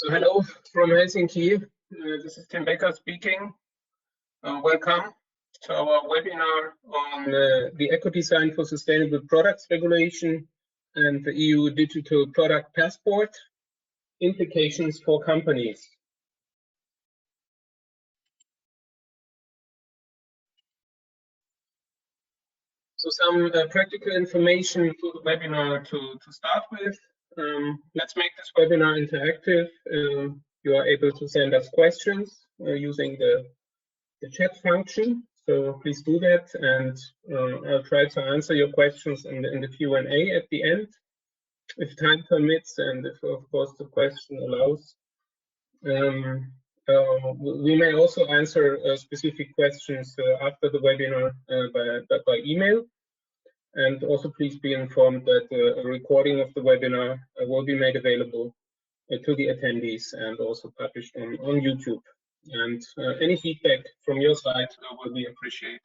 Hello from Helsinki. This is Tim Becker speaking. Welcome to our webinar on the Ecodesign for Sustainable Products Regulation and the EU Digital Product Passport, implications for companies. So some practical information for the webinar to start with. Let's make this webinar interactive. You are able to send us questions using the chat function. So please do that, and I'll try to answer your questions in the Q&A at the end, if time permits, and if of course the question allows. We may also answer specific questions after the webinar by email. And also please be informed that a recording of the webinar will be made available to the attendees and also published on YouTube. And any feedback from your side will be appreciated.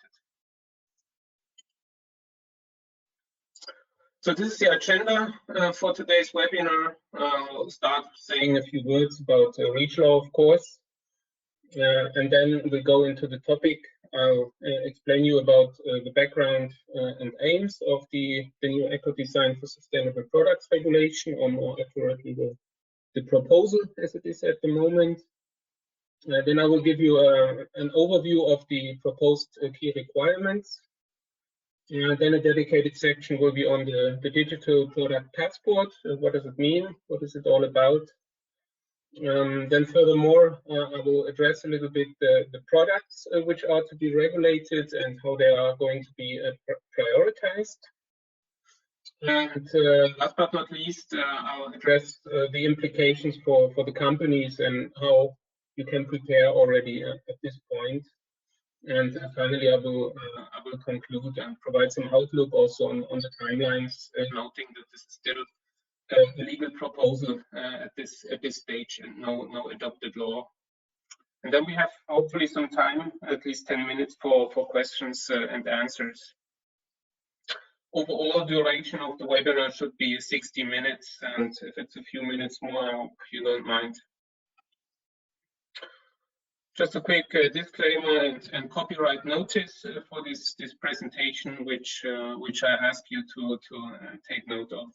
So this is the agenda for today's webinar. I'll start saying a few words about REACH law, of course, and then we go into the topic. I'll explain you about the background and aims of the new Ecodesign for Sustainable Products Regulation, or more accurately, the proposal as it is at the moment. Then I will give you an overview of the proposed key requirements. Then a dedicated section will be on the Digital Product Passport. What does it mean? What is it all about? Then furthermore, I will address a little bit the products which are to be regulated and how they are going to be prioritized. And last but not least, I'll address the implications for the companies and how you can prepare already at this point. And finally, I will conclude and provide some outlook also on the timelines, noting that this is still a legal proposal at this stage and no adopted law. And then we have hopefully some time, at least 10 minutes for questions and answers. Overall duration of the webinar should be 60 minutes, and if it's a few minutes more, I hope you don't mind. Just a quick disclaimer and copyright notice for this presentation, which I ask you to take note of.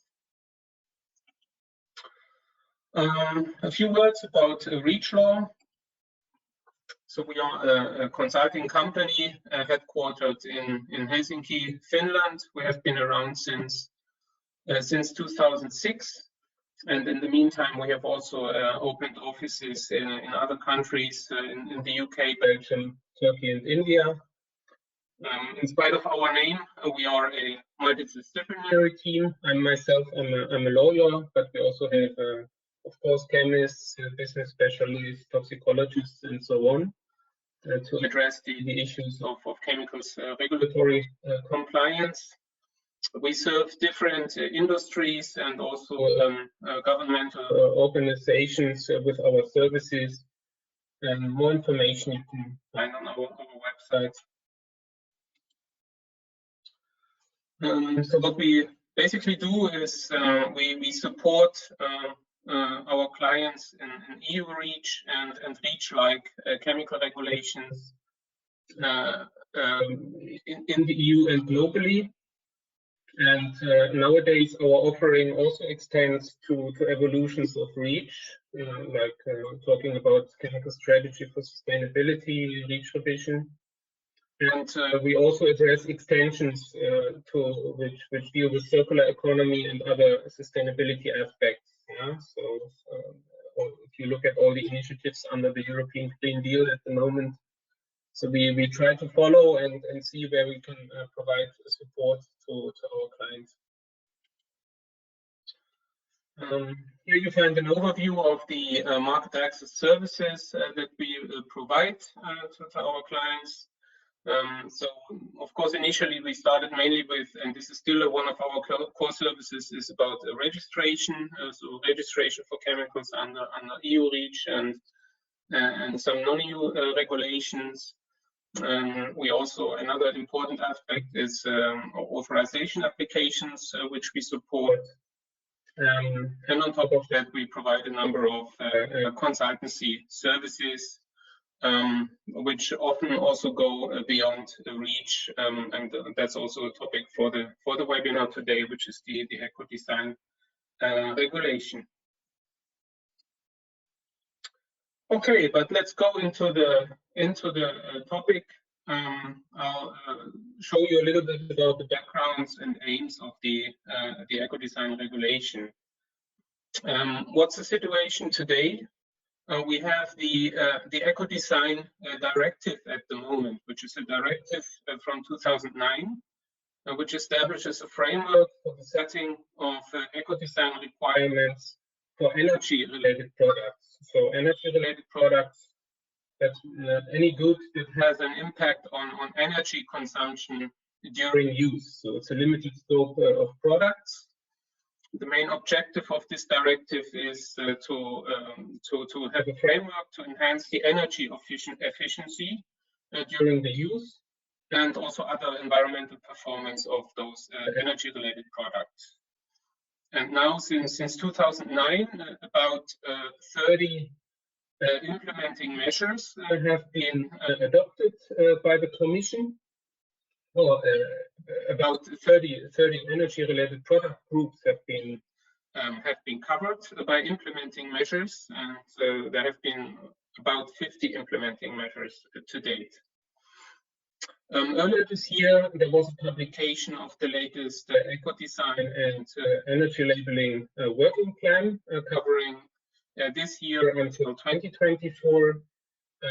A few words about REACH law. So we are a consulting company headquartered in Helsinki, Finland. We have been around since 2006, and in the meantime we have also opened offices in other countries, in the UK, Belgium, Turkey, and India. In spite of our name, we are a multidisciplinary team. I'm a lawyer, but we also have of course, chemists, business specialists, toxicologists, and so on, to address the issues of chemicals regulatory compliance. We serve different industries and also governmental organizations with our services. And more information you can find on our website. So what we basically do is we support our clients in EU REACH and REACH-like chemical regulations in the EU and globally. And nowadays our offering also extends to evolutions of REACH, like talking about chemical strategy for sustainability, REACH revision. And we also address extensions to which deal with circular economy and other sustainability aspects. Yeah? So if you look at all the initiatives under the European Green Deal at the moment, so we try to follow and see where we can provide support to our clients. Here you find an overview of the market access services that we provide to our clients. So, of course, initially we started mainly with, and this is still one of our core services, is about registration. So registration for chemicals under EU REACH and some non-EU regulations. We also, another important aspect is authorization applications, which we support. And on top of that, we provide a number of consultancy services, which often also go beyond reach, and that's also a topic for the webinar today, which is the Ecodesign regulation. Okay, but let's go into the topic. I'll show you a little bit about the backgrounds and aims of the Ecodesign regulation. What's the situation today? We have the Ecodesign directive at the moment, which is a directive from 2009, which establishes a framework for the setting of eco-design requirements for energy-related products. So energy-related products, that's any good that has an impact on energy consumption during use. So it's a limited scope of products. The main objective of this directive is to have a framework to enhance the energy efficiency during the use, and also other environmental performance of those energy-related products. And now, since 2009, about 30 implementing measures have been adopted by the Commission. Well, about 30 energy-related product groups have been covered by implementing measures, and there have been about 50 implementing measures to date. Earlier this year, there was a publication of the latest Ecodesign and energy labeling working plan covering this year until 2024,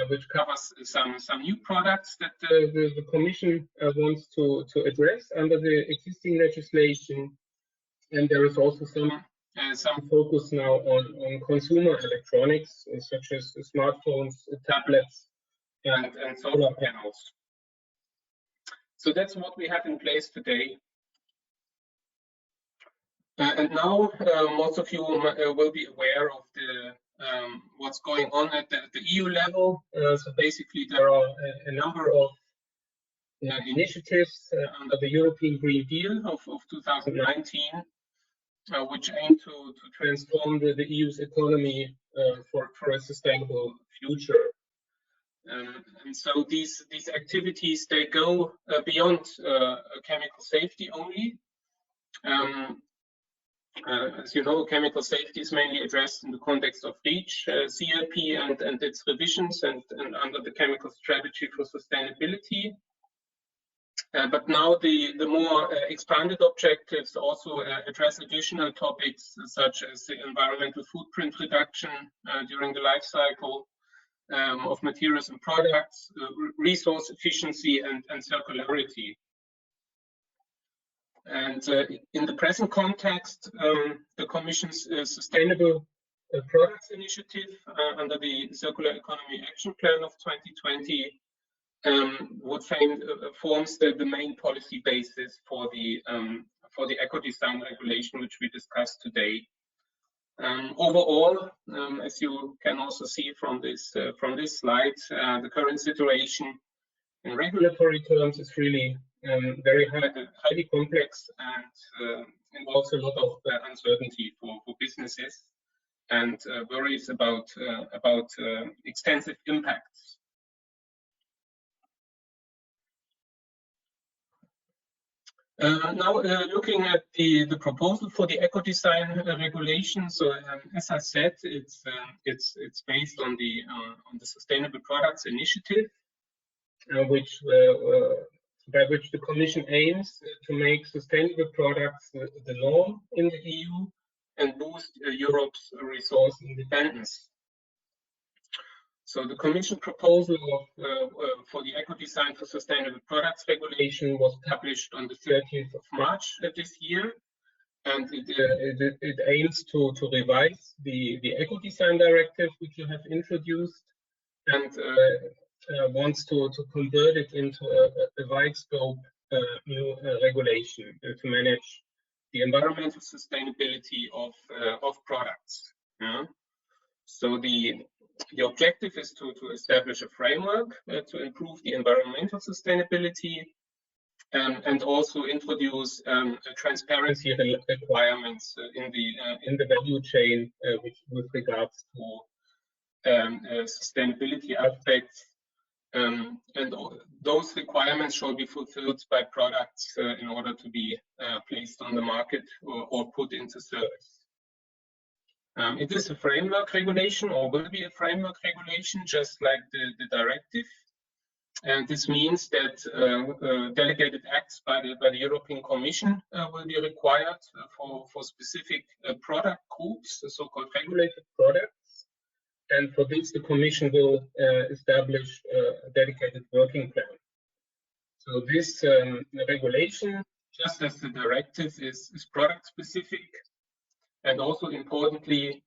which covers some new products that the Commission wants to address under the existing legislation. And there is also some focus now on consumer electronics, such as smartphones, tablets, and solar panels. So that's what we have in place today. And now most of you will be aware of what's going on at the EU level. So basically, there are a number of initiatives under the European Green Deal of 2019, which aim to transform the EU's economy for a sustainable future. And so these activities, they go beyond chemical safety only. As you know, chemical safety is mainly addressed in the context of REACH, CLP, and its revisions, and under the Chemical Strategy for Sustainability. But now the more expanded objectives also address additional topics, such as the environmental footprint reduction during the life cycle of materials and products, resource efficiency, and circularity. And in the present context, the Commission's Sustainable Products Initiative under the Circular Economy Action Plan of 2020 forms the main policy basis for the Ecodesign regulation, which we discussed today. Overall, as you can also see from this slide, the current situation in regulatory terms is really very highly complex and involves a lot of uncertainty for businesses and worries about extensive impacts. Now, looking at the proposal for the Ecodesign regulation, so as I said, it's based on the Sustainable Products Initiative, by which the Commission aims to make sustainable products the norm in the EU and boost Europe's resource independence. So the Commission proposal for the Ecodesign for Sustainable Products regulation was published on the 13th of March this year, and it aims to revise the Ecodesign directive, which you have introduced, and wants to convert it into a wide scope new regulation to manage the environmental sustainability of products. Yeah? So the objective is to establish a framework to improve the environmental sustainability and also introduce transparency requirements in the value chain with regards to sustainability aspects. And those requirements shall be fulfilled by products in order to be placed on the market or put into service. It is a framework regulation, or will be a framework regulation, just like the directive. And this means that delegated acts by the European Commission will be required for specific product groups, the so-called regulated products. And for this, the Commission will establish a dedicated working plan. So this regulation, just as the directive, is product specific. And also importantly,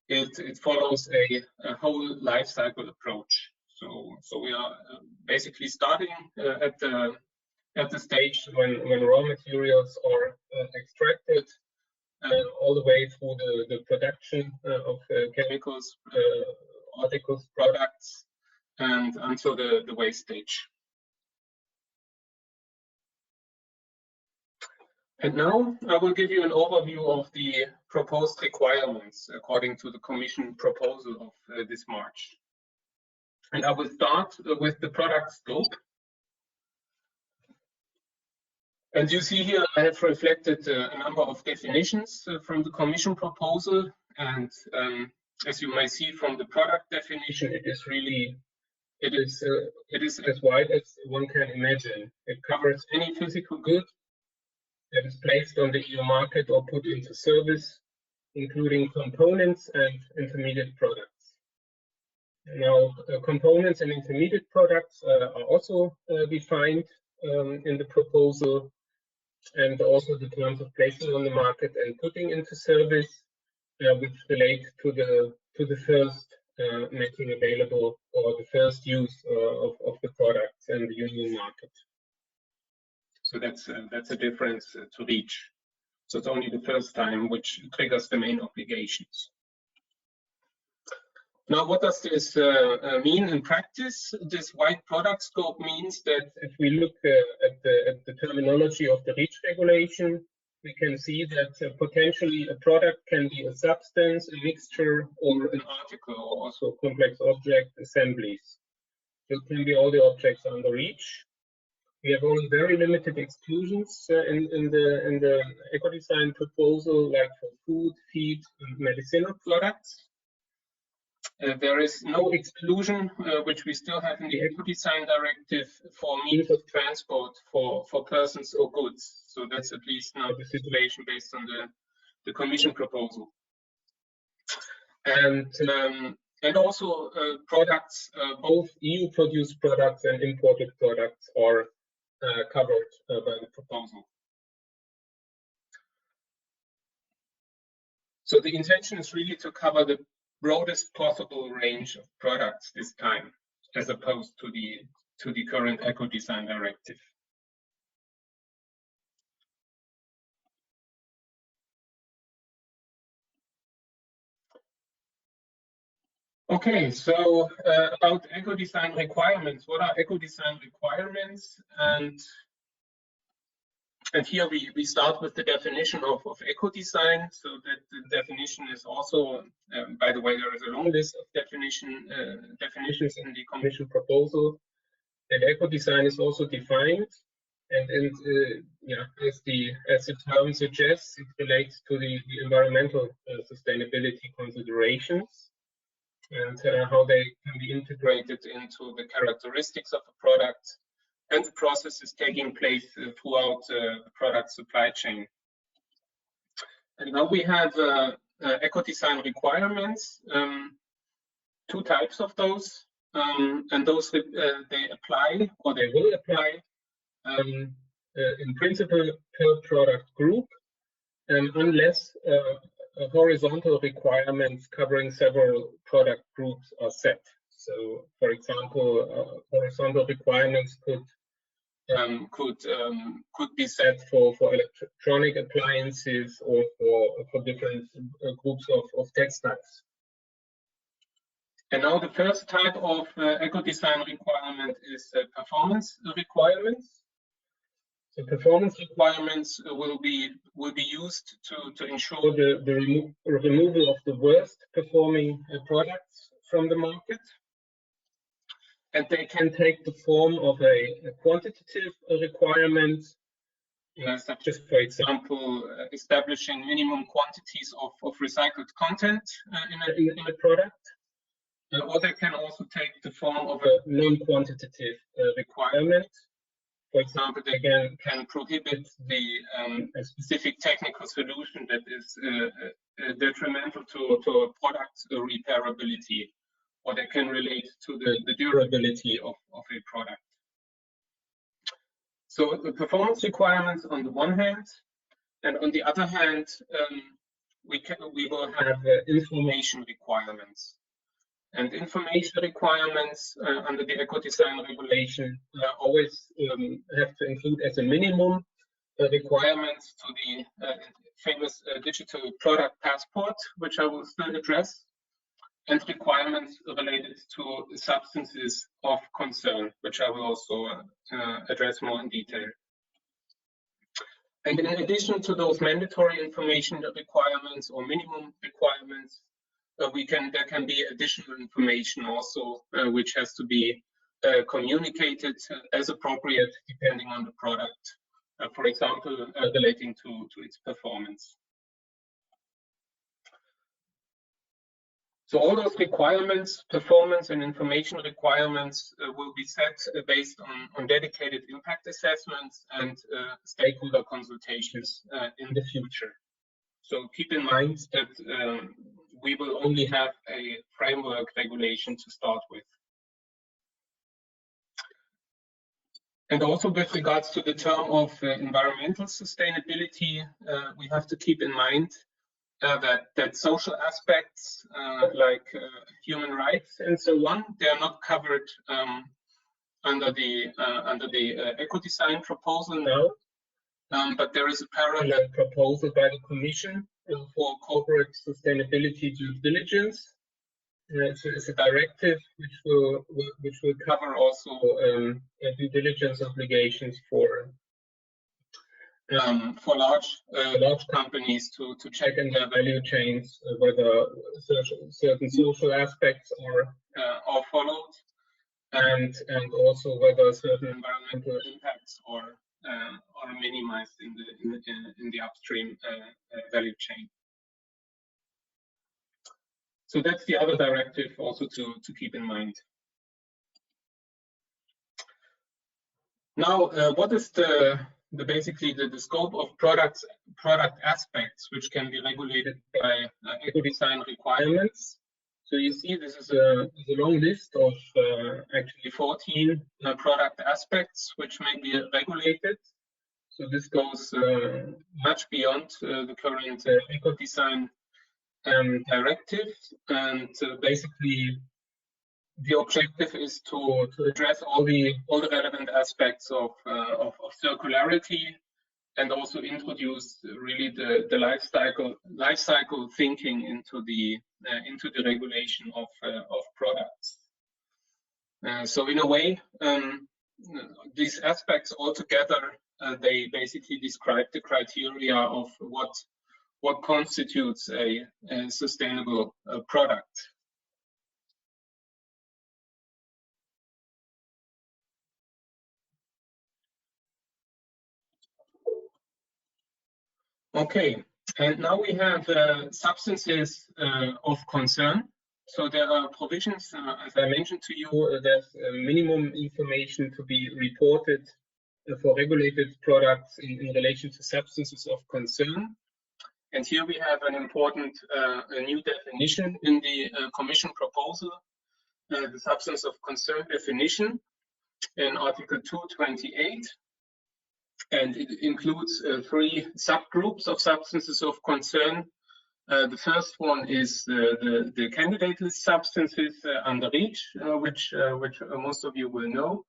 it follows a whole life cycle approach. So we are basically starting at the stage when raw materials are extracted, all the way through the production of chemicals, articles, products, and until the waste stage. And now I will give you an overview of the proposed requirements according to the Commission proposal of this March. And I will start with the product scope. And you see here I have reflected a number of definitions from the Commission proposal. And as you may see from the product definition, it is as wide as one can imagine. It covers any physical good that is placed on the EU market or put into service, including components and intermediate products. Now, components and intermediate products are also defined in the proposal, and also the terms of placing on the market and putting into service, which relate to the first making available or the first use of the products in the union market. So that's a difference to reach. So it's only the first time which triggers the main obligations. Now, what does this mean in practice? This wide product scope means that if we look at the terminology of the REACH regulation, we can see that potentially a product can be a substance, a mixture, or an article, or also complex object assemblies. So it can be all the objects under REACH. We have only very limited exclusions in the Ecodesign proposal, like for food, feed, and medicinal products. There is no exclusion, which we still have in the Ecodesign directive, for means of transport for persons or goods. So that's at least now the situation based on the Commission proposal. And also products, both EU-produced products and imported products are covered by the proposal. So the intention is really to cover the broadest possible range of products this time, as opposed to the current Ecodesign directive. Okay, so about Ecodesign requirements. What are Ecodesign requirements? And here we start with the definition of Ecodesign. So that the definition is also, by the way, there is a long list of definitions in the Commission proposal. And Ecodesign is also defined, and yeah, as the term suggests, it relates to the environmental sustainability considerations and how they can be integrated into the characteristics of a product and the processes taking place throughout the product supply chain. And now we have Ecodesign requirements, two types of those, and those they apply, or they will apply in principle per product group, unless horizontal requirements covering several product groups are set. So, for example, horizontal requirements could be set for electronic appliances or for different groups of textiles. And now the first type of Ecodesign requirement is performance requirements. So performance requirements will be used to ensure the removal of the worst performing products from the market, and they can take the form of a quantitative requirement, such as, for example, establishing minimum quantities of recycled content in a product, or they can also take the form of a non-quantitative requirement. For example, they can prohibit a specific technical solution that is detrimental to a product's reparability, or they can relate to the durability of a product. So the performance requirements on the one hand, and on the other hand, we will have information requirements. And information requirements under the Ecodesign regulation always have to include as a minimum requirements to the famous digital product passport, which I will still address, and requirements related to substances of concern, which I will also address more in detail. And in addition to those mandatory information requirements or minimum requirements, there can be additional information also, which has to be communicated as appropriate depending on the product, for example, relating to its performance. So all those requirements, performance and information requirements, will be set based on dedicated impact assessments and stakeholder consultations in the future. So keep in mind that we will only have a framework regulation to start with. And also with regards to the term of environmental sustainability, we have to keep in mind that social aspects like human rights and so on, they are not covered under the Ecodesign proposal now, but there is a parallel proposal by the Commission for corporate sustainability due diligence. It's a directive which will cover also due diligence obligations for large companies to check in their value chains whether certain social aspects are followed, and also whether certain environmental impacts are minimized in the upstream value chain. So that's the other directive also to keep in mind. Now, what is basically the scope of product aspects which can be regulated by Ecodesign requirements? So you see this is a long list of actually 14 product aspects which may be regulated. So this goes much beyond the current Ecodesign directive, and basically the objective is to address all the relevant aspects of circularity, and also introduce really the life cycle thinking into the regulation of products. So in a way, these aspects altogether, they basically describe the criteria of what constitutes a sustainable product. Okay, and now we have substances of concern. So there are provisions, as I mentioned to you, there's minimum information to be reported for regulated products in relation to substances of concern. And here we have an important new definition in the Commission proposal, the substance of concern definition in Article 228. And it includes 3 subgroups of substances of concern. The first one is the candidate list substances under REACH, which most of you will know.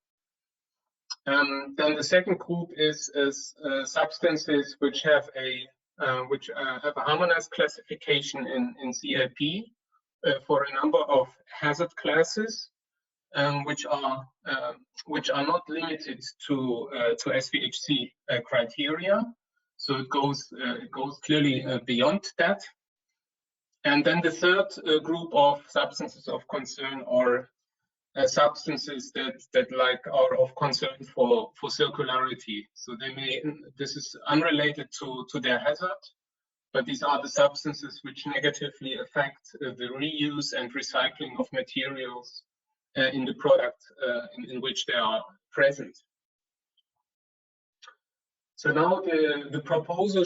Then the second group is substances which have a harmonized classification in CLP for a number of hazard classes. which are not limited to SVHC criteria. So it goes clearly beyond that. And then the third group of substances of concern are substances that like are of concern for circularity. So this is unrelated to their hazard, but these are the substances which negatively affect the reuse and recycling of materials in the product in which they are present. So now the proposal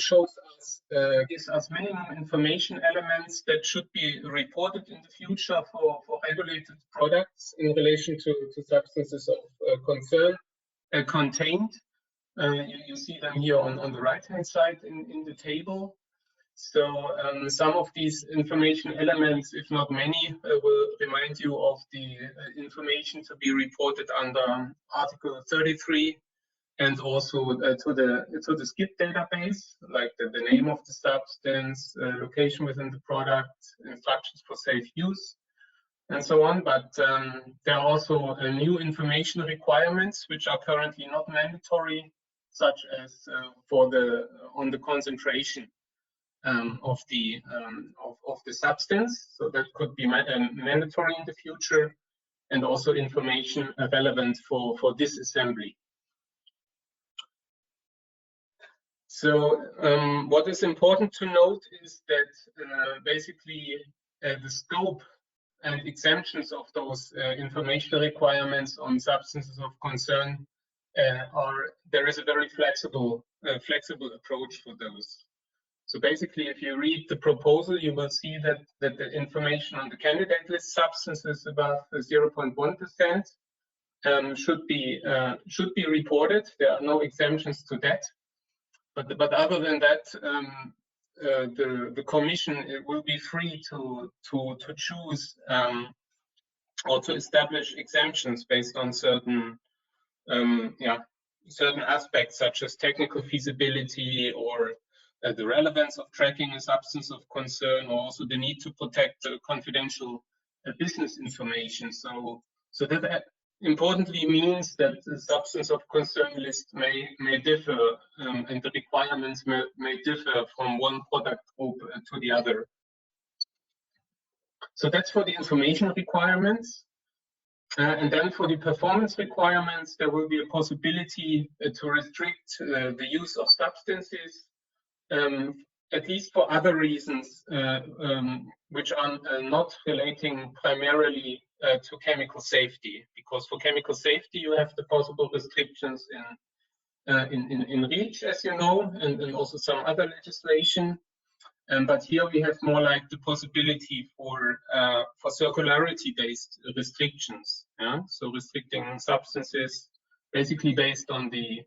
gives us minimum information elements that should be reported in the future for regulated products in relation to substances of concern contained. You see them here on the right-hand side in the table. So some of these information elements, if not many, will remind you of the information to be reported under Article 33, and also to the SCIP database, like the name of the substance, location within the product, instructions for safe use, and so on. But there are also new information requirements which are currently not mandatory, such as on the concentration of the substance. So that could be mandatory in the future, and also information relevant for disassembly. So what is important to note is that basically the scope and exemptions of those information requirements on substances of concern there is a very flexible approach for those. So basically, if you read the proposal, you will see that the information on the candidate list substances above 0.1% should be reported. There are no exemptions to that. But other than that, the Commission will be free to choose or to establish exemptions based on certain aspects, such as technical feasibility or the relevance of tracking a substance of concern, or also the need to protect confidential business information. So that importantly means that the substance of concern list may differ, and the requirements may differ from one product group to the other. So that's for the information requirements. And then for the performance requirements, there will be a possibility to restrict the use of substances, at least for other reasons, which are not relating primarily to chemical safety. Because for chemical safety, you have the possible restrictions in REACH, as you know, and also some other legislation. But here we have more like the possibility for circularity-based restrictions. Yeah? So restricting substances basically based on the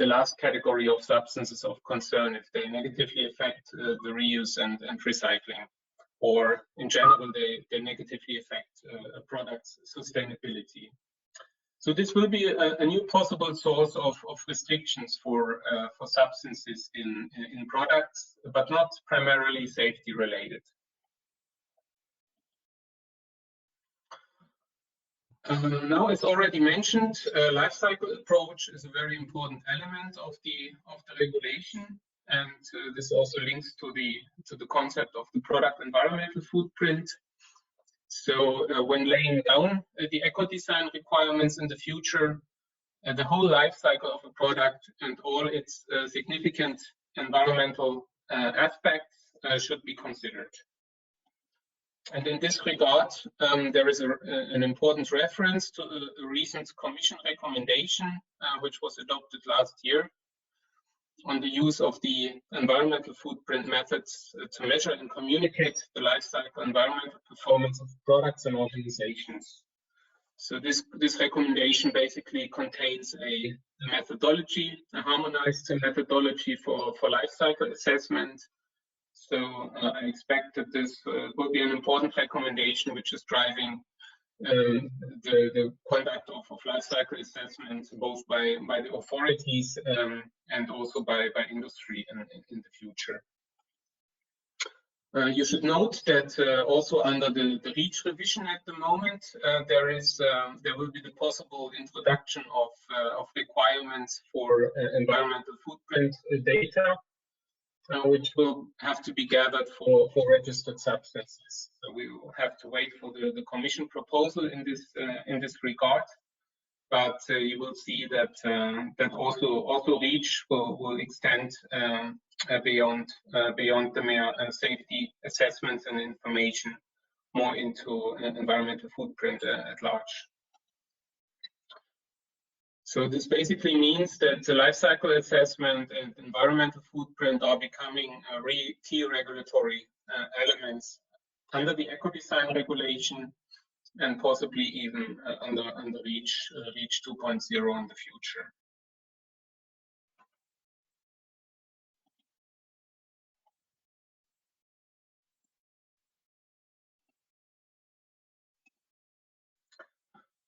last category of substances of concern, if they negatively affect the reuse and recycling, or in general they negatively affect a product's sustainability. So this will be a new possible source of restrictions for substances in products, but not primarily safety related. Now, as already mentioned, life cycle approach is a very important element of the regulation, and this also links to the concept of the product environmental footprint. So when laying down the eco-design requirements in the future, the whole life cycle of a product and all its significant environmental aspects should be considered. And in this regard, there is an important reference to a recent Commission recommendation, which was adopted last year, on the use of the environmental footprint methods to measure and communicate the life cycle environmental performance of products and organizations. So this recommendation basically contains a methodology, a harmonized methodology for life cycle assessment. So I expect that this will be an important recommendation which is driving the conduct of life cycle assessment, both by the authorities and also by industry in the future. You should note that also under the REACH revision at the moment, there will be the possible introduction of requirements for environmental footprint data, which will have to be gathered for registered substances. So we will have to wait for the Commission proposal in this regard. But you will see that that also REACH will extend beyond the mere safety assessments and information, more into environmental footprint at large. So this basically means that the life cycle assessment and environmental footprint are becoming key regulatory elements under the Ecodesign regulation, and possibly even under REACH 2.0 in the future.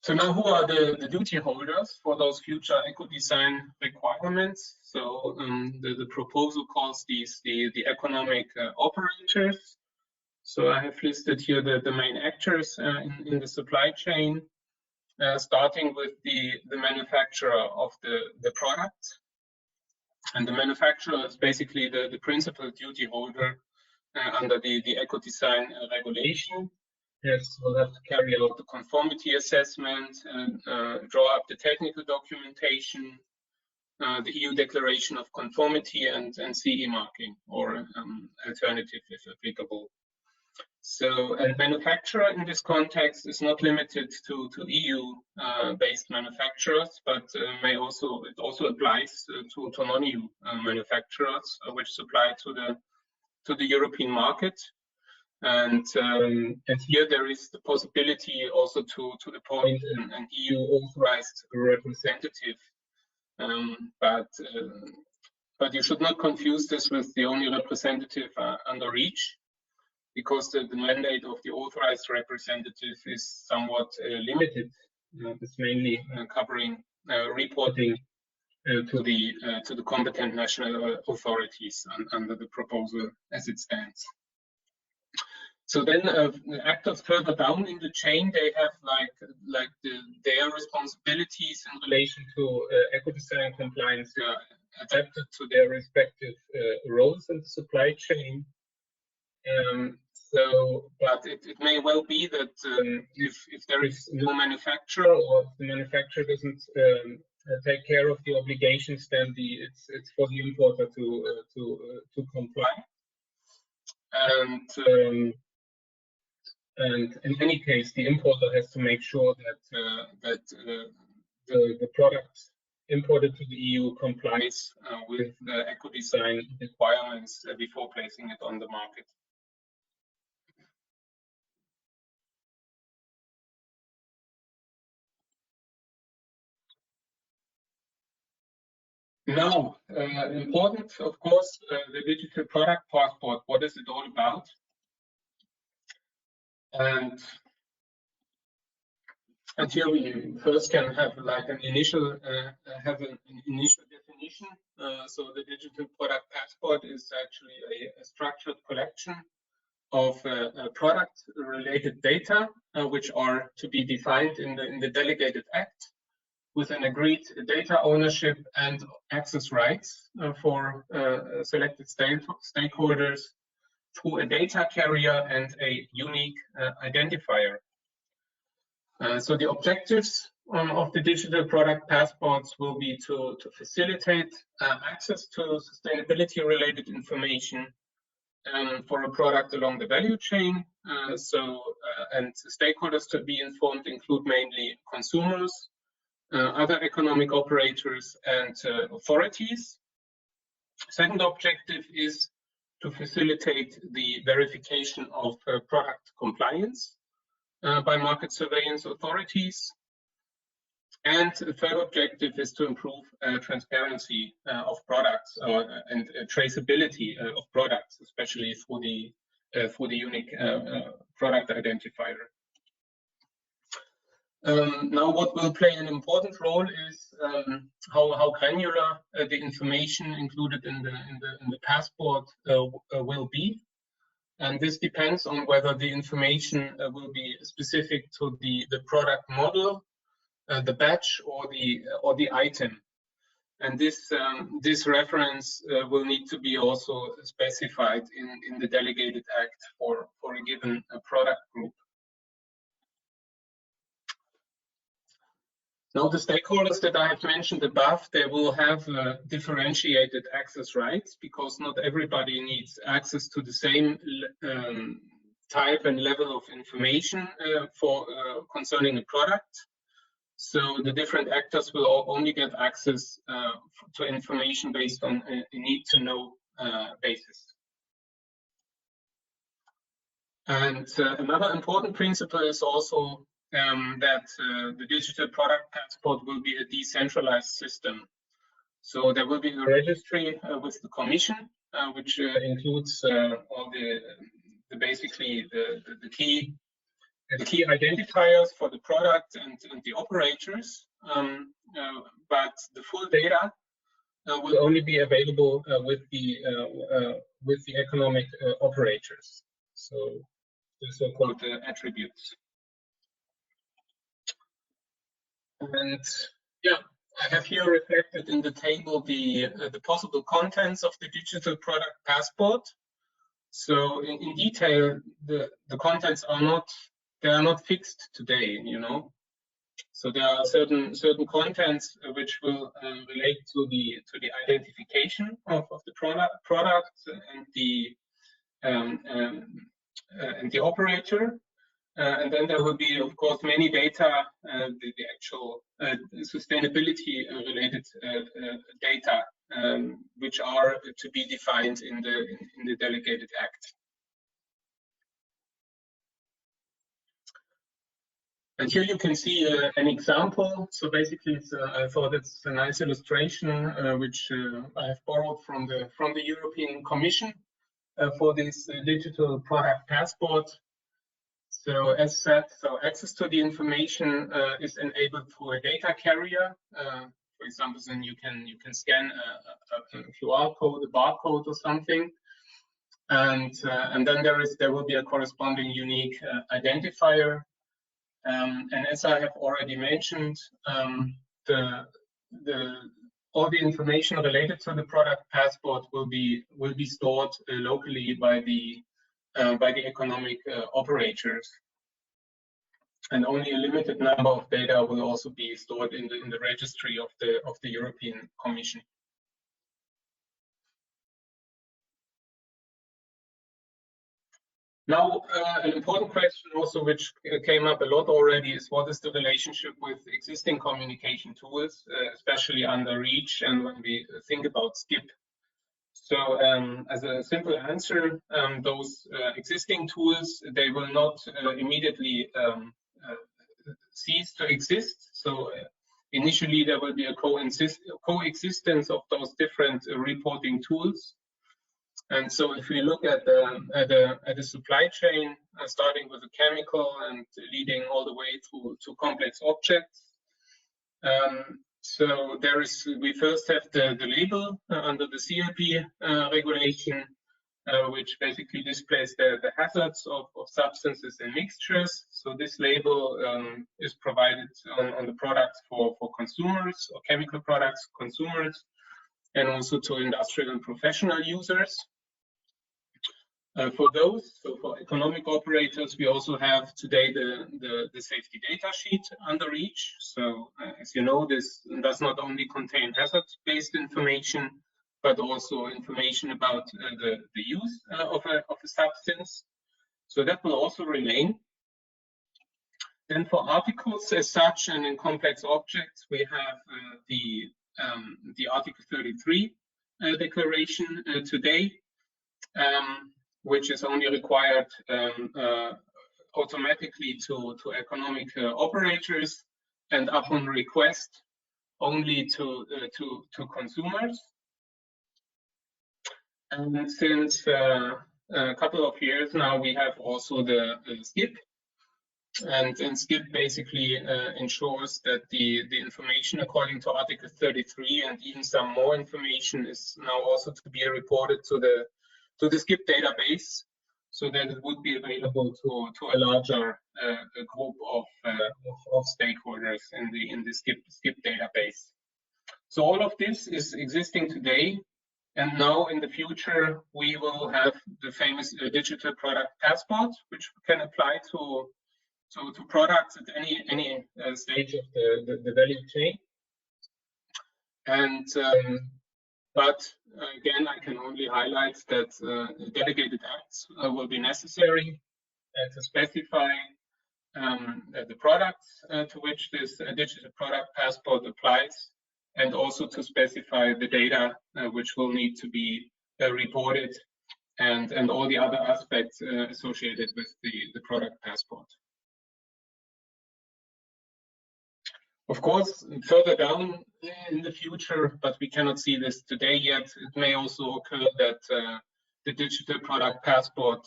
So now, who are the duty holders for those future Ecodesign requirements? So the proposal calls these the economic operators. So I have listed here the main actors in the supply chain, starting with the manufacturer of the product. And the manufacturer is basically the principal duty holder under the Ecodesign regulation. Yes, we'll have to carry out the conformity assessment, draw up the technical documentation, the EU Declaration of Conformity, and CE marking, or alternative if applicable. So, and manufacturer in this context is not limited to EU-based manufacturers, but it also applies to non-EU manufacturers which supply to the European market. And here there is the possibility also to appoint an EU authorized representative, but you should not confuse this with the only representative under REACH, because the mandate of the authorized representative is somewhat limited. It's mainly covering reporting to the competent national authorities under the proposal as it stands. So then actors further down in the chain, they have their responsibilities in relation to Ecodesign compliance adapted to their respective roles in the supply chain. But it may well be that if there is no manufacturer, or if the manufacturer doesn't take care of the obligations, then it's for the importer to comply. And in any case, the importer has to make sure that the product imported to the EU complies with the Ecodesign requirements before placing it on the market. Now, important, of course, the digital product passport. What is it all about? And here we first can have like an initial definition. So the digital product passport is actually a structured collection of product-related data, which are to be defined in the delegated act, with an agreed data ownership and access rights for selected stakeholders through a data carrier and a unique identifier. So the objectives of the digital product passports will be to facilitate access to sustainability-related information for a product along the value chain. And stakeholders to be informed include mainly consumers, other economic operators, and authorities. Second objective is to facilitate the verification of product compliance by market surveillance authorities. And the third objective is to improve transparency of products and traceability of products, especially for the unique product identifier. Now, what will play an important role is how granular the information included in the passport will be. And this depends on whether the information will be specific to the product model, the batch, or the item. And this reference will need to be also specified in the delegated act for a given product group. Now, the stakeholders that I have mentioned above, they will have differentiated access rights, because not everybody needs access to the same type and level of information concerning a product. So the different actors will only get access to information based on a need-to-know basis. And another important principle is also that the digital product passport will be a decentralized system. So there will be a registry with the Commission, which includes all basically the key identifiers for the product and the operators. But the full data will only be available with the economic operators. So the so-called attributes. And yeah, I have here reflected in the table the possible contents of the digital product passport. So in detail, the contents are not fixed today, you know. So there are certain contents which will relate to the identification of the product and the operator. And then there will be, of course, many data, the actual sustainability related data, which are to be defined in the delegated act. And here you can see an example. So basically, I thought it's a nice illustration, which I have borrowed from the European Commission for this digital product passport. So as said, so access to the information is enabled through a data carrier. For example, then you can scan a QR code, a barcode, or something, and then there will be a corresponding unique identifier. And as I have already mentioned, all the information related to the product passport will be stored locally by the economic operators, and only a limited number of data will also be stored in the registry of the European Commission. Now, an important question also, which came up a lot already, is what is the relationship with existing communication tools, especially under REACH and when we think about SCIP. So as a simple answer, those existing tools, they will not immediately cease to exist. So initially there will be a coexistence of those different reporting tools. And so if we look at the supply chain, starting with a chemical and leading all the way to complex objects, so we first have the label under the CLP regulation, which basically displays the hazards of substances and mixtures. So this label is provided on the products for consumers, or chemical products, consumers, and also to industrial and professional users. For those, so for economic operators, we also have today the safety data sheet under REACH. So as you know, this does not only contain hazard-based information, but also information about the use of a substance. So that will also remain. Then for articles as such and in complex objects, we have the Article 33 declaration today, which is only required automatically to economic operators, and upon request only to consumers. And since a couple of years now, we have also the SCIP, and SCIP basically ensures that the information according to Article 33 and even some more information is now also to be reported to the SCIP database. so that it would be available to a larger group of stakeholders in the skip database. So all of this is existing today, and now in the future we will have the famous digital product passport, which can apply to products at any stage of the value chain. And but again, I can only highlight that delegated acts will be necessary to specify the products to which this digital product passport applies, and also to specify the data which will need to be reported, and all the other aspects associated with the product passport. Of course, further down in the future, but we cannot see this today yet, it may also occur that the digital product passport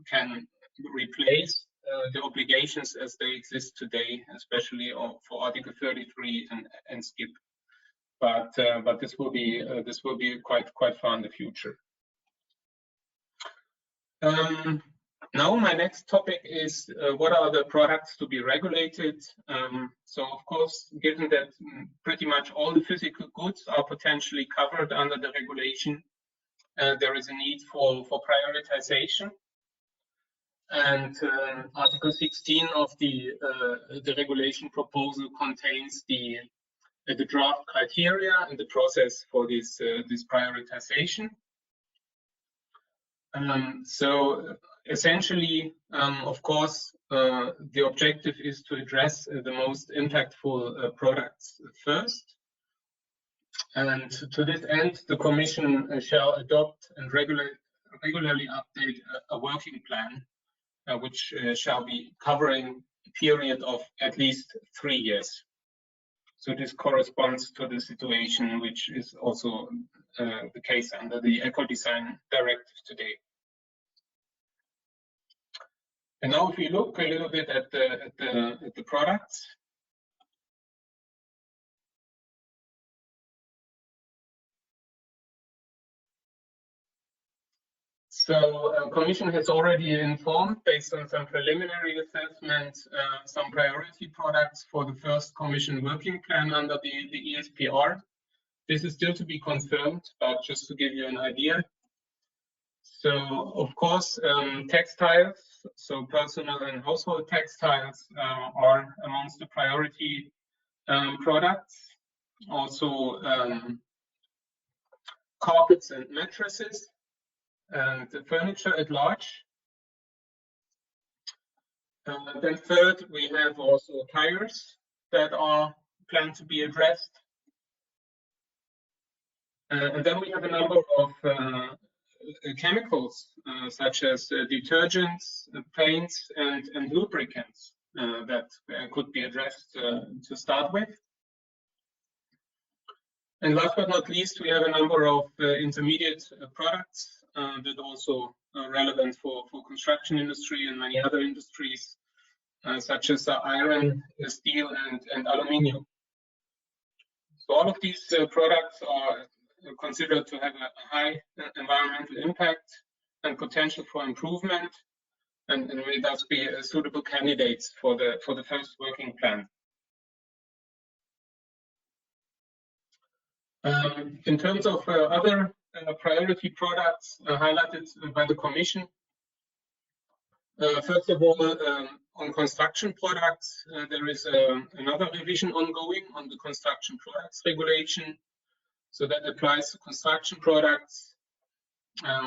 can replace the obligations as they exist today, especially for Article 33 and skip. But this will be quite far in the future. Now my next topic is what are the products to be regulated. So of course, given that pretty much all the physical goods are potentially covered under the regulation, there is a need for prioritization. And Article 16 of the regulation proposal contains the draft criteria and the process for this prioritization. So essentially, of course, the objective is to address the most impactful products first. And to this end, the Commission shall adopt and regularly update a working plan, which shall be covering a period of at least 3 years. So this corresponds to the situation which is also the case under the Ecodesign directive today. And now if we look a little bit at the products. So Commission has already informed, based on some preliminary assessment, some priority products for the first Commission working plan under the ESPR. This is still to be confirmed, but just to give you an idea. So of course, textiles, so personal and household textiles are amongst the priority products. Also carpets and mattresses, and the furniture at large. Then third, we have also tires that are planned to be addressed. And then we have a number of chemicals, such as detergents, paints, and lubricants that could be addressed to start with. And last but not least, we have a number of intermediate products that are also relevant for construction industry and many other industries, such as iron, steel, and aluminium. So all of these products are considered to have a high environmental impact and potential for improvement, and may thus be suitable candidates for the first working plan. In terms of other priority products highlighted by the Commission, first of all, on construction products, there is another revision ongoing on the construction products regulation. So that applies to construction products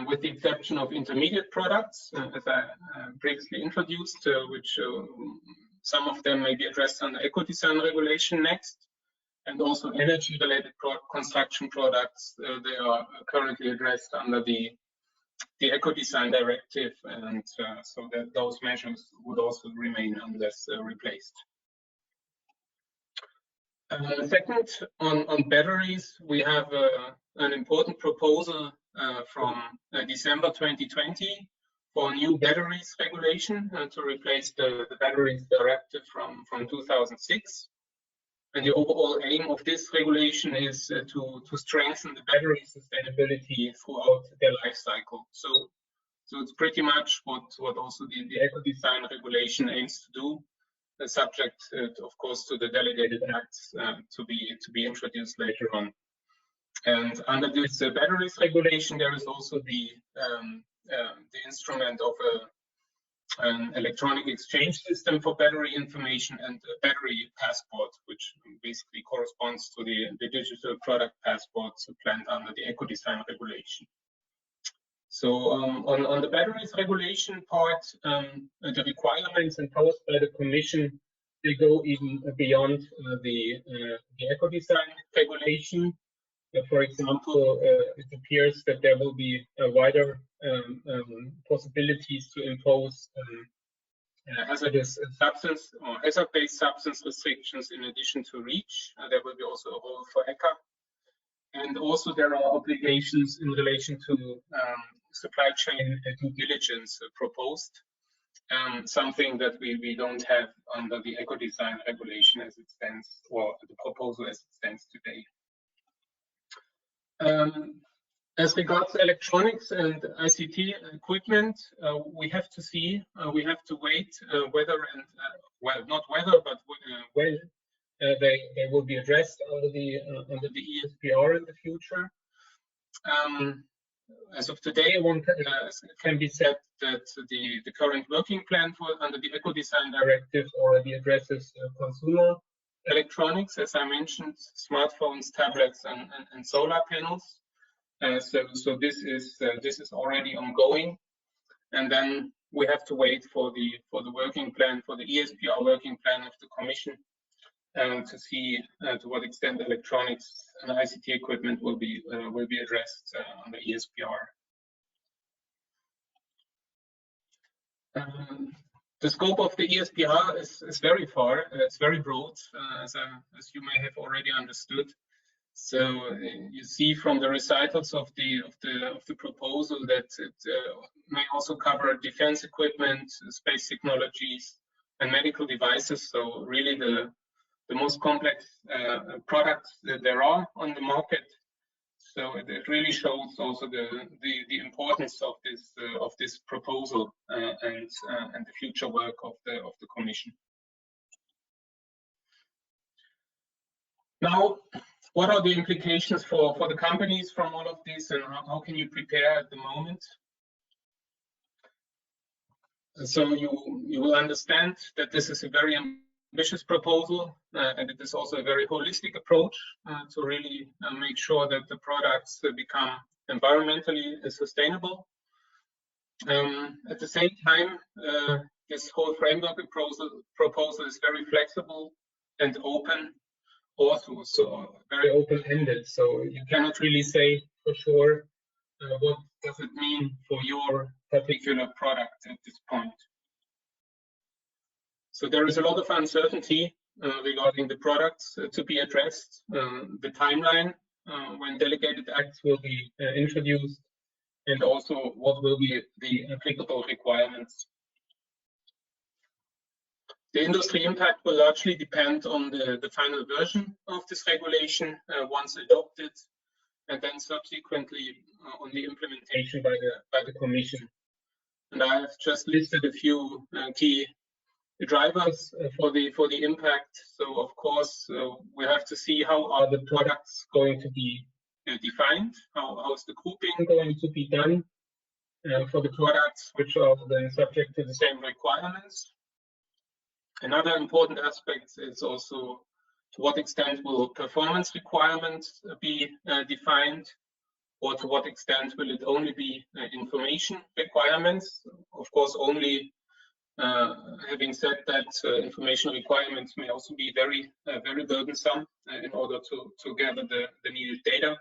with the exception of intermediate products, as I previously introduced, which some of them may be addressed under Ecodesign regulation next. And also energy-related construction products, they are currently addressed under the Ecodesign directive, and so that those measures would also remain unless replaced. Second, on batteries, we have an important proposal from December 2020 for a new batteries regulation to replace the batteries directive from 2006. And the overall aim of this regulation is to strengthen the battery sustainability throughout their life cycle. So So it's pretty much what also the Ecodesign regulation aims to do, subject, of course, to the delegated acts to be introduced later on. And under this batteries regulation, there is also the instrument of an electronic exchange system for battery information and a battery passport, which basically corresponds to the digital product passports planned under the Ecodesign regulation. So on the batteries regulation part, the requirements imposed by the Commission, they go even beyond the Ecodesign regulation. For example, it appears that there will be a wider possibilities to impose hazardous substance or hazard-based substance restrictions in addition to REACH. There will be also a role for ECHA. And also there are obligations in relation to supply chain due diligence proposed, something that we don't have under the Ecodesign regulation as it stands, or the proposal as it stands today. As regards electronics and ICT equipment, we have to see, we have to wait whether and, well, not whether, but when they will be addressed under the ESPR in the future. As of today, one can be said that the current working plan for under the Ecodesign directive already addresses consumer electronics, as I mentioned, smartphones, tablets, and solar panels. So this is already ongoing, and then we have to wait for the working plan, for the ESPR working plan of the Commission, to see to what extent electronics and ICT equipment will be addressed on the ESPR. The scope of the ESPR is very far. It's very broad, as you may have already understood. So you see from the recitals of the proposal that it may also cover defense equipment, space technologies, and medical devices. So really the most complex products that there are on the market. So it really shows also the importance of this proposal and the future work of the Commission. Now, what are the implications for the companies from all of this, and how can you prepare at the moment? So you will understand that this is a very ambitious proposal, and it is also a very holistic approach to really make sure that the products become environmentally sustainable. At the same time, this whole framework proposal is very flexible and open, also, so very open-ended. So you cannot really say for sure what does it mean for your particular product at this point. So there is a lot of uncertainty regarding the products to be addressed, the timeline when delegated acts will be introduced, and also what will be the applicable requirements. The industry impact will largely depend on the final version of this regulation once adopted, and then subsequently on the implementation by the Commission. And I have just listed a few key drivers for the impact. So of course we have to see how are the products going to be defined, how is the grouping going to be done for the products which are then subject to the same requirements. Another important aspect is also to what extent will performance requirements be defined, or to what extent will it only be information requirements. Of course, only having said that, information requirements may also be very burdensome in order to gather the needed data.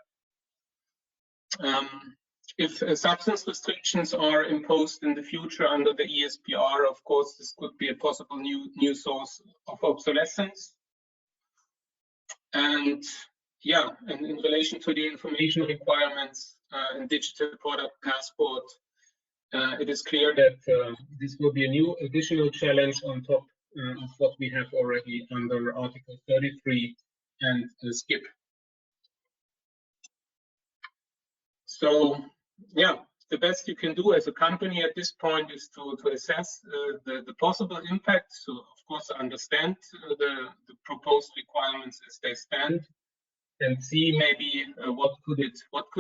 If substance restrictions are imposed in the future under the ESPR, of course, this could be a possible new source of obsolescence. And yeah, and in relation to the information requirements in digital product passport, it is clear that this will be a new additional challenge on top of what we have already under Article 33 and SKIP. So yeah, the best you can do as a company at this point is to assess the possible impact. So, of course, understand the proposed requirements as they stand, and see maybe what could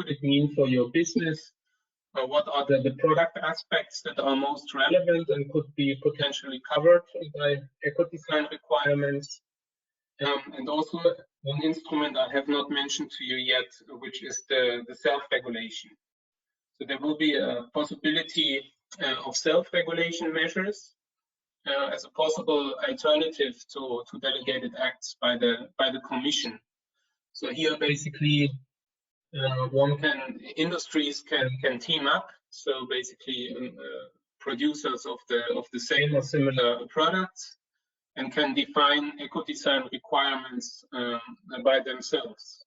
it mean for your business. What are the product aspects that are most relevant and could be potentially covered by Ecodesign requirements? And also one instrument I have not mentioned to you yet, which is the self-regulation. So there will be a possibility of self-regulation measures as a possible alternative to delegated acts by the Commission. So here basically industries can team up. So basically producers of the same or similar products, and can define Ecodesign requirements by themselves.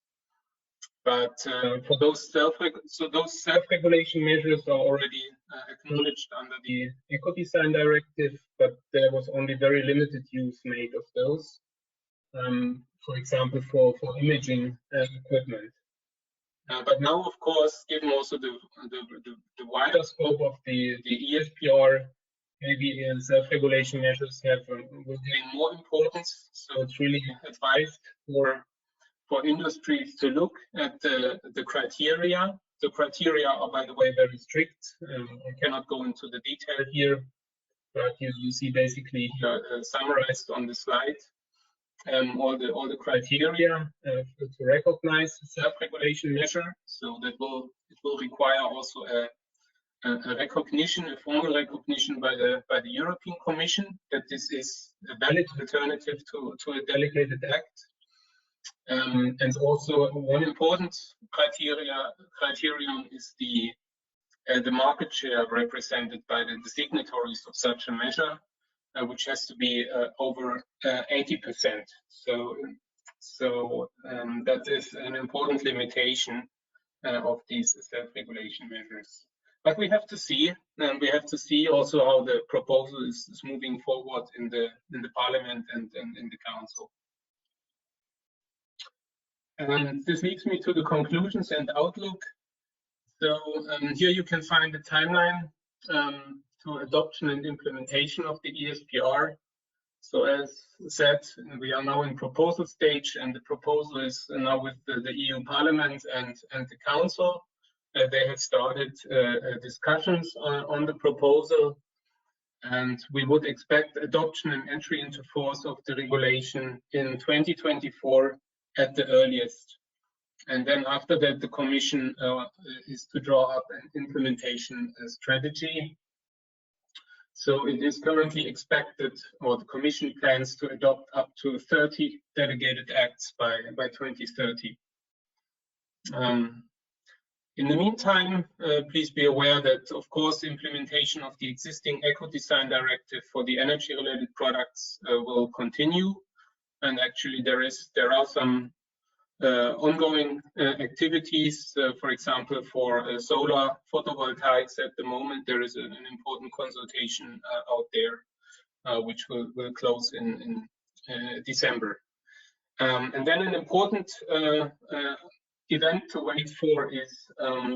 But for those self-regulation measures are already acknowledged under the Ecodesign directive, but there was only very limited use made of those. For example, for imaging equipment. But now, of course, given also the wider scope of the ESPR, maybe self-regulation measures will gain more importance. So it's really advised for industries to look at the criteria. The criteria are, by the way, very strict. I cannot go into the detail here, but you see basically summarized on the slide all the criteria to recognize self-regulation measure. So that it will require also a recognition, a formal recognition by the European Commission that this is a valid alternative to a delegated act. And also one important criterion is the market share represented by the signatories of such a measure, which has to be over 80%. So that is an important limitation of these self-regulation measures. But we have to see, and we have to see also how the proposal is moving forward in the Parliament and in the Council. And this leads me to the conclusions and outlook. So here you can find the timeline to adoption and implementation of the ESPR. So as said, we are now in proposal stage, and the proposal is now with the EU Parliament and the Council. They have started discussions on the proposal, and we would expect adoption and entry into force of the regulation in 2024 at the earliest. And then after that, the Commission is to draw up an implementation strategy. So it is currently expected, or the Commission plans to adopt up to 30 delegated acts by 2030. In the meantime, please be aware that, of course, implementation of the existing Ecodesign directive for the energy-related products will continue. And actually, there are some ongoing activities. For example, for solar photovoltaics at the moment, there is an important consultation out there, which will close in December. And then an important event to wait for is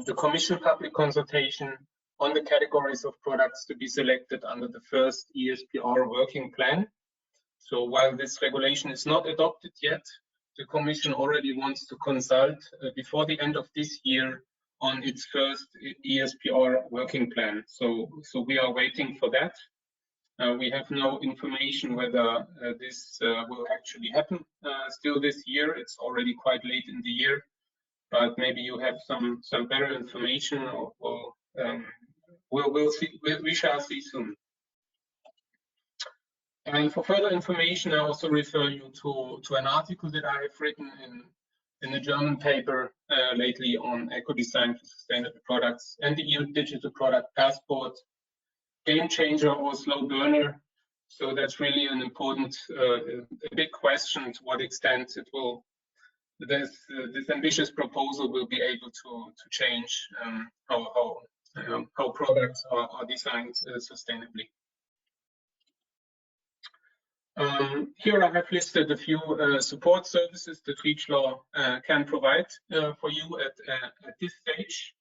the Commission public consultation on the categories of products to be selected under the first ESPR working plan. So while this regulation is not adopted yet, the Commission already wants to consult before the end of this year on its first ESPR working plan. So we are waiting for that. We have no information whether this will actually happen still this year. It's already quite late in the year, but maybe you have some better information, or we'll see. We shall see soon. And for further information, I also refer you to an article that I have written in a German paper lately on Ecodesign for sustainable products and the EU Digital Product Passport, game changer or slow burner. So that's really an important, a big question to what extent it will, this ambitious proposal will be able to change how products are designed sustainably. Here I have listed a few support services that REACH Law can provide for you at this stage.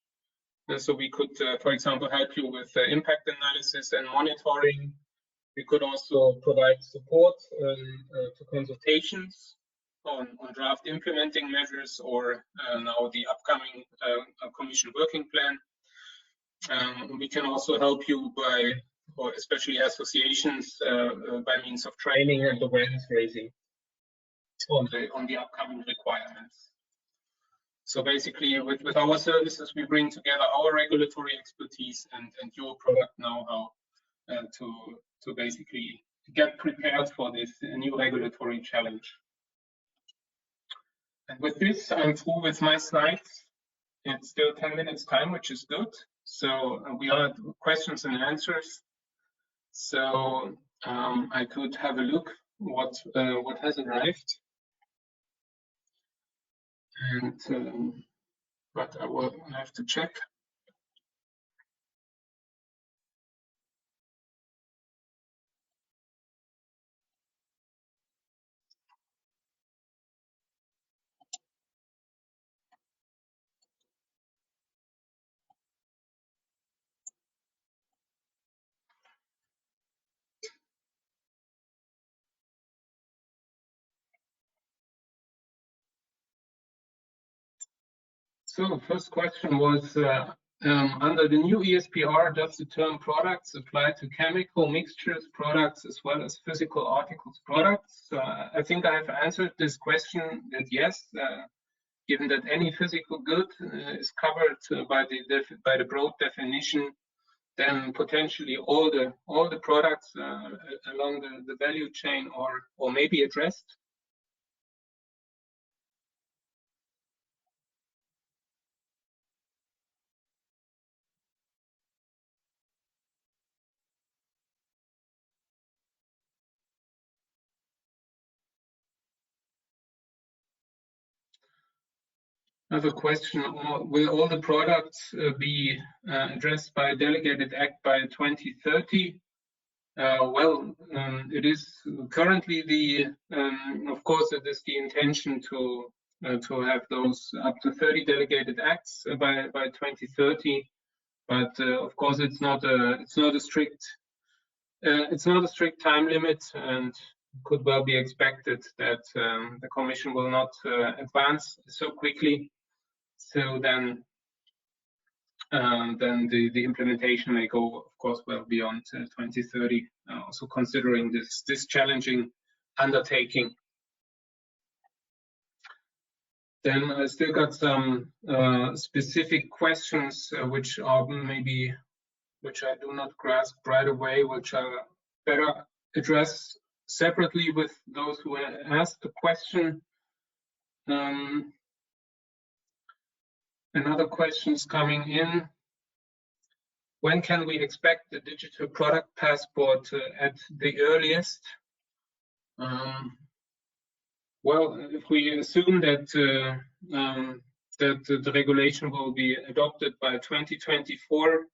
So we could, for example, help you with impact analysis and monitoring. We could also provide support to consultations on draft implementing measures or now the upcoming Commission working plan. We can also help you by, or especially associations, by means of training and awareness raising on the upcoming requirements. So basically, with our services, we bring together our regulatory expertise and your product know-how to basically get prepared for this new regulatory challenge. And with this, I'm through with my slides. It's still 10 minutes time, which is good. So we are at questions and answers. So I could have a look what has arrived, and but I will have to check. So the first question was, under the new ESPR, does the term products apply to chemical mixtures products as well as physical articles products? I think I have answered this question that yes, given that any physical good is covered by the broad definition, then potentially all the products along the value chain or maybe addressed. Another question, will all the products be addressed by a delegated act by 2030? Well, it is currently of course, it is the intention to have those up to 30 delegated acts by 2030. But of course, it's not a strict time limit, and could well be expected that the Commission will not advance so quickly. So then the implementation may go, of course, well beyond 2030. Also considering this challenging undertaking. Then I still got some specific questions which I do not grasp right away, which I better address separately with those who asked the question. Another question is coming in. When can we expect the digital product passport at the earliest? Well, if we assume that the regulation will be adopted by 2024,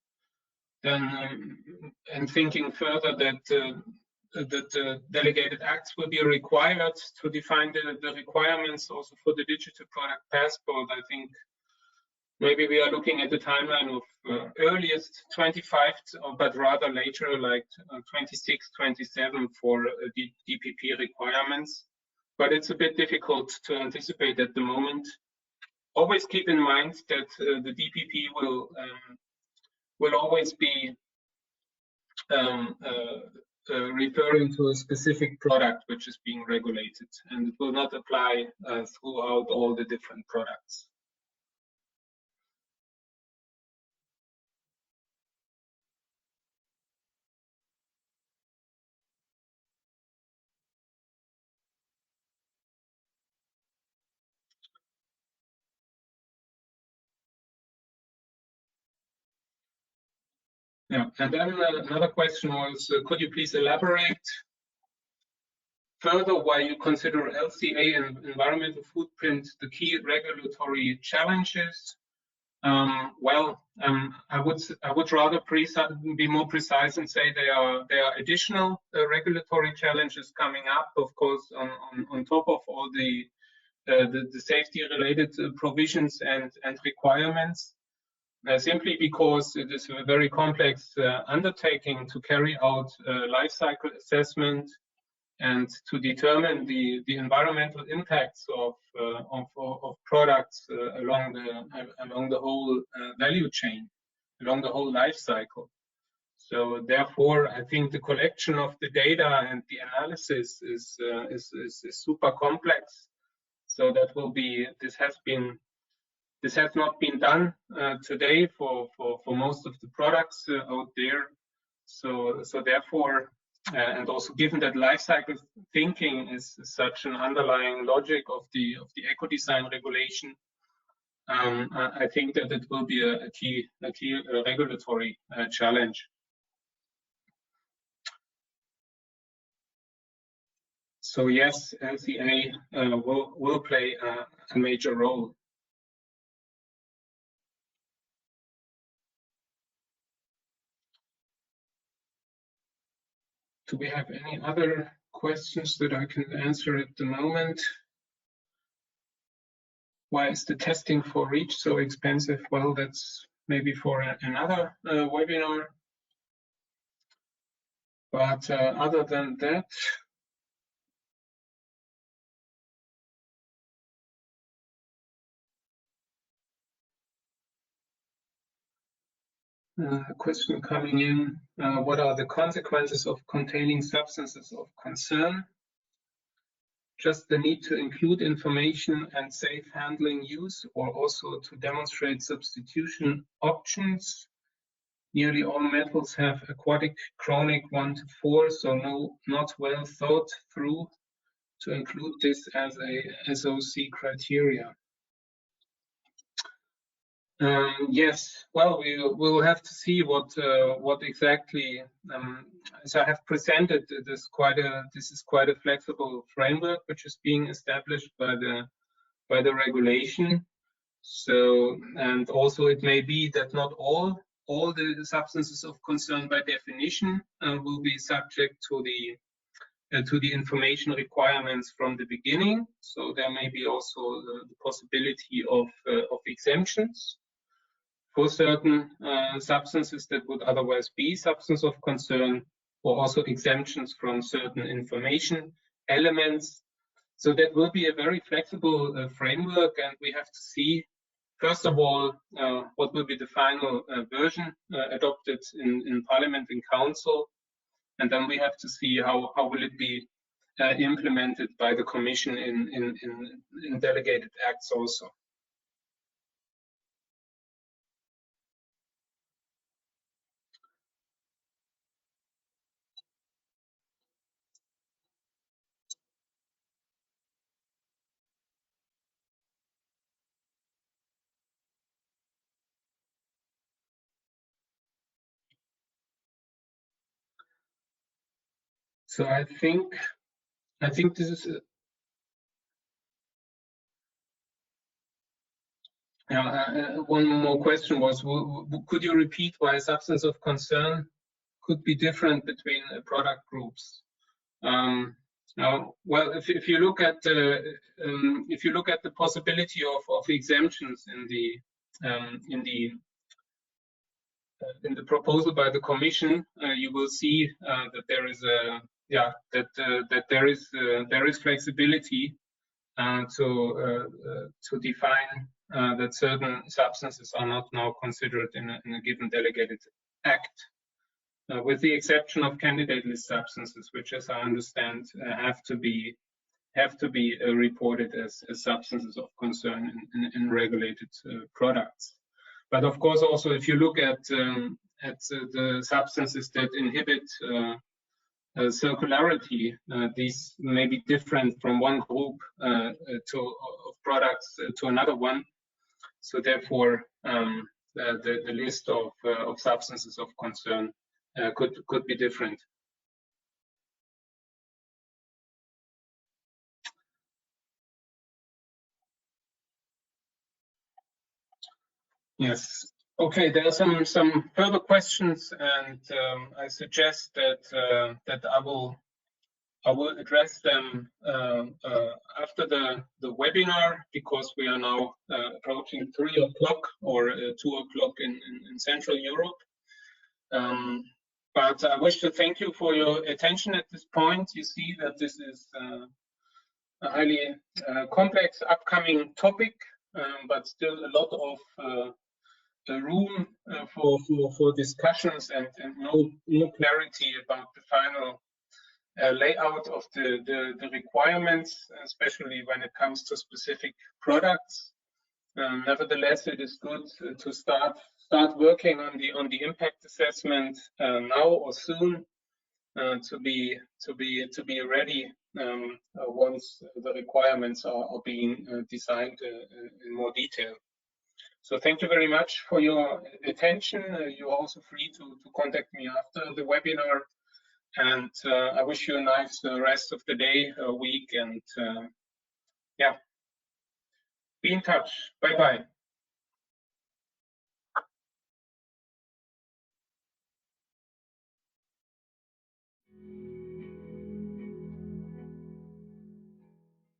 then and thinking further that the delegated acts will be required to define the requirements also for the digital product passport, I think maybe we are looking at the timeline of earliest 25, but rather later, like 26, 27 for the DPP requirements. But it's a bit difficult to anticipate at the moment. Always keep in mind that the DPP will always be referring to a specific product which is being regulated, and it will not apply throughout all the different products. Yeah, and then another question was, could you please elaborate further why you consider LCA and environmental footprint the key regulatory challenges? Well, I would rather be more precise and say there are additional regulatory challenges coming up, of course, on top of all the safety-related provisions and requirements. simply because it is a very complex undertaking to carry out life cycle assessment and to determine the environmental impacts of products along the whole value chain, along the whole life cycle. So therefore, I think the collection of the data and the analysis is super complex. So that will be, this has not been done today for most of the products out there. So therefore, and also given that life cycle thinking is such an underlying logic of the Ecodesign regulation, I think that it will be a key regulatory challenge. So yes, LCA will play a major role. Do we have any other questions that I can answer at the moment? Why is the testing for REACH so expensive? Well, that's maybe for another webinar. But other than that, a question coming in, what are the consequences of containing substances of concern? Just the need to include information and safe handling use, or also to demonstrate substitution options? Nearly all metals have aquatic chronic 1 to 4, so not well thought through to include this as a SOC criteria. Yes, well, we will have to see what exactly. As I have presented, this is quite a flexible framework which is being established by the regulation. So, and also it may be that not all the substances of concern by definition will be subject to the information requirements from the beginning. So there may be also the possibility of exemptions for certain substances that would otherwise be substance of concern, or also exemptions from certain information elements. So that will be a very flexible framework, and we have to see, first of all, what will be the final version adopted in Parliament and Council, and then we have to see how will it be implemented by the Commission in delegated acts also. So I think this is one more question was, could you repeat why substance of concern could be different between product groups? Well, if you look at the possibility of exemptions in the proposal by the Commission, you will see that there is there is flexibility to define that certain substances are not now considered in a given delegated act, with the exception of candidate list substances, which, as I understand, have to be reported as substances of concern in regulated products. But of course, also if you look at the substances that inhibit circularity, these may be different from one group of products to another one. So therefore, the list of substances of concern could be different. Yes. Okay, there are some further questions, and I suggest that I will address them after the webinar, because we are now approaching 3 o'clock or 2 o'clock in Central Europe. But I wish to thank you for your attention at this point. You see that this is a highly complex upcoming topic, but still a lot of room for discussions and no clarity about the final layout of the requirements, especially when it comes to specific products. Nevertheless, it is good to start working on the impact assessment now or soon, to be ready once the requirements are being designed in more detail. So thank you very much for your attention. You're also free to contact me after the webinar, and I wish you a nice rest of the day, week, and yeah, be in touch. Bye bye.